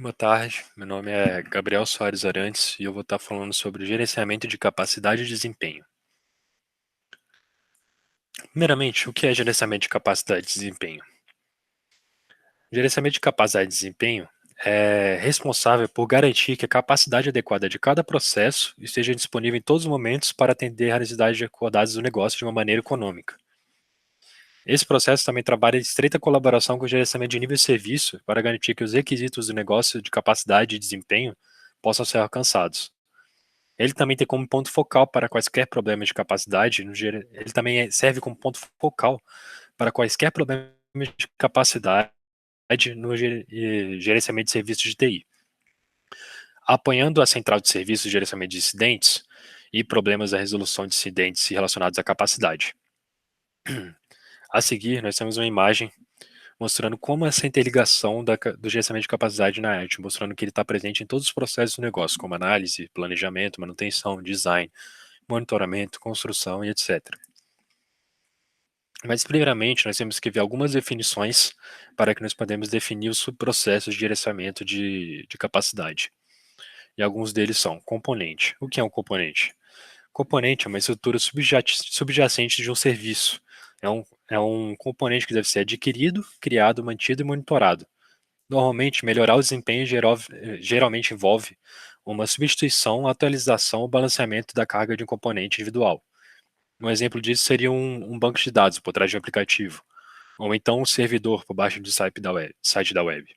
Boa tarde, meu nome é Gabriel Soares Arantes e eu vou estar falando sobre gerenciamento de capacidade e desempenho. Primeiramente, o que é gerenciamento de capacidade e desempenho? Gerenciamento de capacidade e desempenho é responsável por garantir que a capacidade adequada de cada processo esteja disponível em todos os momentos para atender às necessidades acordadas do negócio de uma maneira econômica. Esse processo também trabalha em estreita colaboração com o gerenciamento de nível de serviço para garantir que os requisitos do negócio de capacidade e desempenho possam ser alcançados. Ele também tem como ponto focal para quaisquer problemas de capacidade, ele também serve como ponto focal para quaisquer problemas de capacidade no gerenciamento de serviços de TI, apoiando a central de serviços de gerenciamento de incidentes e problemas da resolução de incidentes relacionados à capacidade. A seguir, nós temos uma imagem mostrando como essa interligação do gerenciamento de capacidade na arte, mostrando que ele está presente em todos os processos do negócio, como análise, planejamento, manutenção, design, monitoramento, construção e etc. Mas, primeiramente, nós temos que ver algumas definições para que nós podemos definir os subprocessos de gerenciamento de capacidade. E alguns deles são componente. O que é um componente? Componente é uma estrutura subjacente de um serviço. É um componente que deve ser adquirido, criado, mantido e monitorado. Normalmente, melhorar o desempenho geralmente envolve uma substituição, atualização ou balanceamento da carga de um componente individual. Um exemplo disso seria um banco de dados por trás de um aplicativo, ou então um servidor por baixo do site da web.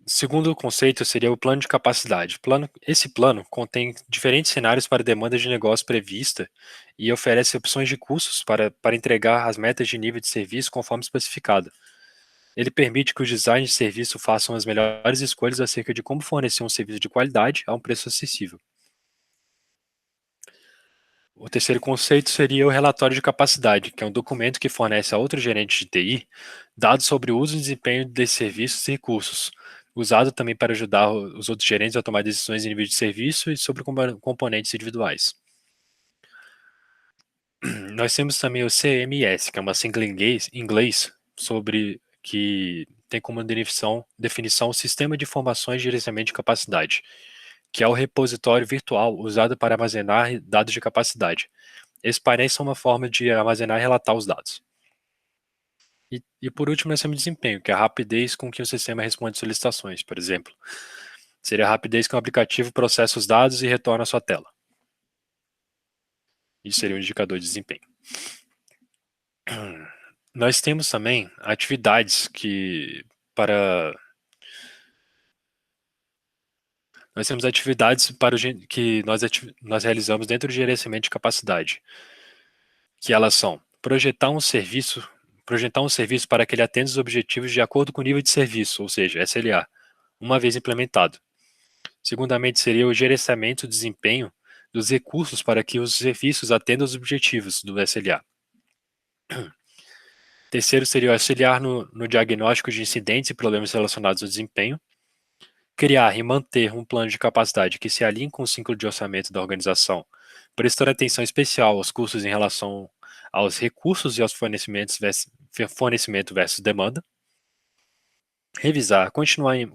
O segundo conceito seria o plano de capacidade. Esse plano contém diferentes cenários para demanda de negócio prevista e oferece opções de custos para entregar as metas de nível de serviço conforme especificado. Ele permite que os designers de serviço façam as melhores escolhas acerca de como fornecer um serviço de qualidade a um preço acessível. O terceiro conceito seria o relatório de capacidade, que é um documento que fornece a outro gerente de TI dados sobre o uso e desempenho desses serviços e recursos, usado também para ajudar os outros gerentes a tomar decisões em nível de serviço e sobre componentes individuais. Nós temos também o CMS, que é uma sigla em inglês sobre que tem como definição o Sistema de Informações de Gerenciamento de Capacidade, que é o repositório virtual usado para armazenar dados de capacidade. Esses painéis são uma forma de armazenar e relatar os dados. E por último, nós temos desempenho, que é a rapidez com que o sistema responde solicitações, por exemplo. Seria a rapidez que o aplicativo processa os dados e retorna à sua tela. Isso seria um indicador de desempenho. Nós temos também atividades nós temos atividades que nós realizamos dentro do gerenciamento de capacidade, que elas são projetar um serviço para que ele atenda os objetivos de acordo com o nível de serviço, ou seja, SLA, uma vez implementado. Segundamente, seria o gerenciamento do desempenho dos recursos para que os serviços atendam os objetivos do SLA. Terceiro, seria o auxiliar no diagnóstico de incidentes e problemas relacionados ao desempenho. Criar e manter um plano de capacidade que se alinhe com o ciclo de orçamento da organização, prestando atenção especial aos custos em relação aos recursos e aos fornecimento versus demanda. Revisar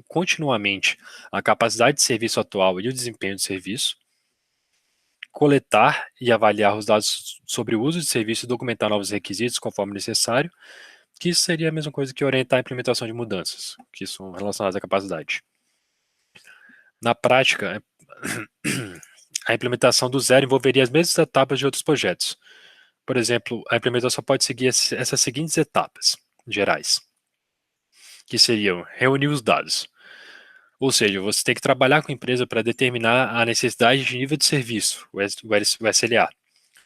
continuamente a capacidade de serviço atual e o desempenho do serviço. Coletar e avaliar os dados sobre o uso de serviço e documentar novos requisitos conforme necessário, que isso seria a mesma coisa que orientar a implementação de mudanças, que são relacionadas à capacidade. Na prática, a implementação do zero envolveria as mesmas etapas de outros projetos. Por exemplo, a implementação pode seguir essas seguintes etapas gerais, que seriam reunir os dados. Ou seja, você tem que trabalhar com a empresa para determinar a necessidade de nível de serviço, o SLA.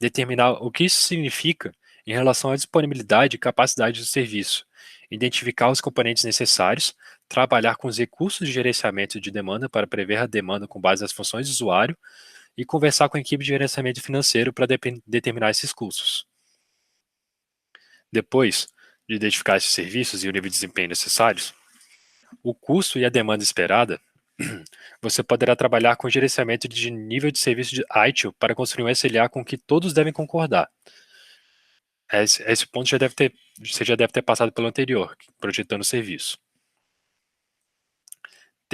Determinar o que isso significa em relação à disponibilidade e capacidade do serviço. Identificar os componentes necessários, trabalhar com os recursos de gerenciamento de demanda para prever a demanda com base nas funções do usuário e conversar com a equipe de gerenciamento financeiro para determinar esses custos. Depois de identificar esses serviços e o nível de desempenho necessários, o custo e a demanda esperada, você poderá trabalhar com gerenciamento de nível de serviço de ITIL para construir um SLA com que todos devem concordar. Esse ponto você já deve ter passado pelo anterior, projetando o serviço.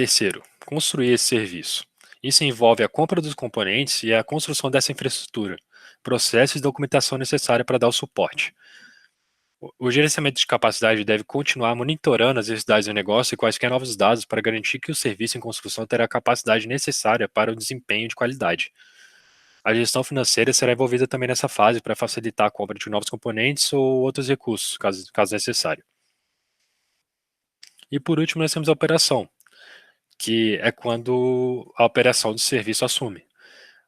Terceiro, construir esse serviço. Isso envolve a compra dos componentes e a construção dessa infraestrutura, processos e documentação necessária para dar o suporte. O gerenciamento de capacidade deve continuar monitorando as necessidades do negócio e quaisquer novos dados para garantir que o serviço em construção terá a capacidade necessária para o desempenho de qualidade. A gestão financeira será envolvida também nessa fase para facilitar a compra de novos componentes ou outros recursos, caso necessário. E por último, nós temos a operação, que é quando a operação do serviço assume.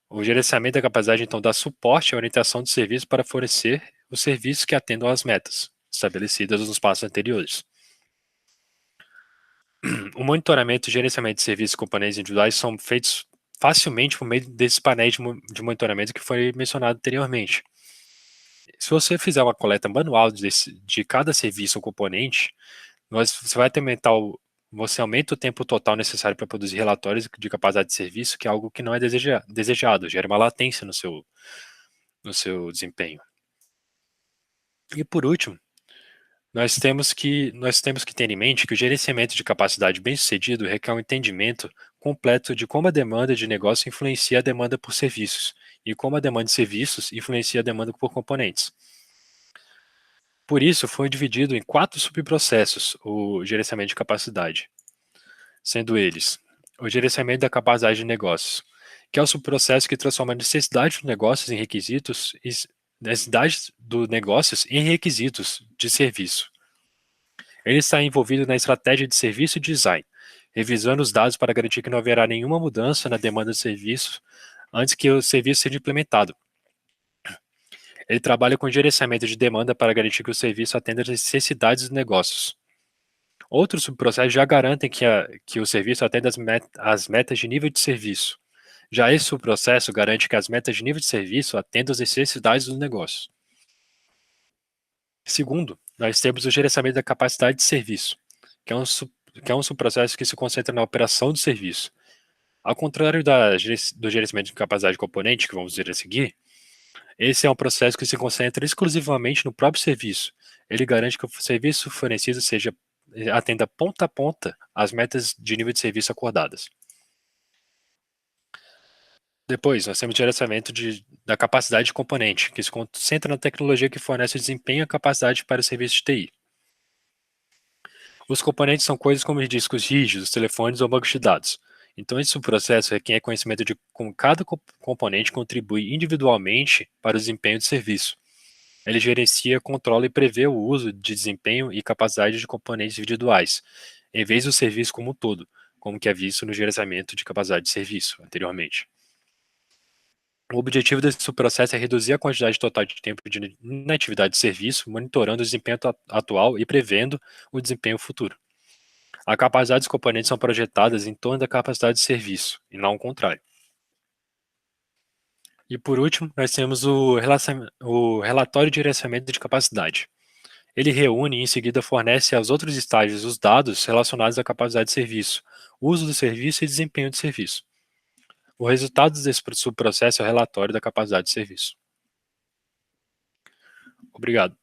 O gerenciamento da capacidade, então, dá suporte à orientação do serviço para fornecer os serviços que atendam às metas estabelecidas nos passos anteriores. O monitoramento e gerenciamento de serviços e componentes individuais são feitos facilmente por meio desses painéis de monitoramento que foi mencionado anteriormente. Se você fizer uma coleta manual de cada serviço ou componente, você vai você aumenta o tempo total necessário para produzir relatórios de capacidade de serviço, que é algo que não é desejado, gera uma latência no seu desempenho. E por último, nós temos que ter em mente que o gerenciamento de capacidade bem-sucedido requer um entendimento completo de como a demanda de negócio influencia a demanda por serviços e como a demanda de serviços influencia a demanda por componentes. Por isso, foi dividido em 4 subprocessos o gerenciamento de capacidade, sendo eles o gerenciamento da capacidade de negócios, que é o subprocesso que transforma a necessidade dos negócios em requisitos e necessidades dos negócios em requisitos de serviço. Ele está envolvido na estratégia de serviço e design, revisando os dados para garantir que não haverá nenhuma mudança na demanda de serviço antes que o serviço seja implementado. Ele trabalha com gerenciamento de demanda para garantir que o serviço atenda às necessidades dos negócios. Outros subprocessos já garantem que o serviço atenda às metas de nível de serviço. Já esse subprocesso garante que as metas de nível de serviço atendam às necessidades dos negócios. Segundo, nós temos o gerenciamento da capacidade de serviço, que é um subprocesso que se concentra na operação do serviço. Ao contrário do gerenciamento de capacidade de componente, que vamos ver a seguir, esse é um processo que se concentra exclusivamente no próprio serviço. Ele garante que o serviço fornecido atenda ponta a ponta às metas de nível de serviço acordadas. Depois, nós temos o gerenciamento da capacidade de componente, que se concentra na tecnologia que fornece o desempenho e a capacidade para o serviço de TI. Os componentes são coisas como discos rígidos, telefones ou bancos de dados. Então, esse processo requer conhecimento de como cada componente contribui individualmente para o desempenho do serviço. Ele gerencia, controla e prevê o uso de desempenho e capacidade de componentes individuais, em vez do serviço como um todo, como que é visto no gerenciamento de capacidade de serviço anteriormente. O objetivo desse processo é reduzir a quantidade total de tempo de inatividade de serviço, monitorando o desempenho atual e prevendo o desempenho futuro. A capacidade dos componentes são projetadas em torno da capacidade de serviço, e não o contrário. E por último, nós temos o relatório de gerenciamento de capacidade. Ele reúne e em seguida fornece aos outros estágios os dados relacionados à capacidade de serviço, uso do serviço e desempenho do serviço. O resultado desse subprocesso é o relatório da capacidade de serviço. Obrigado.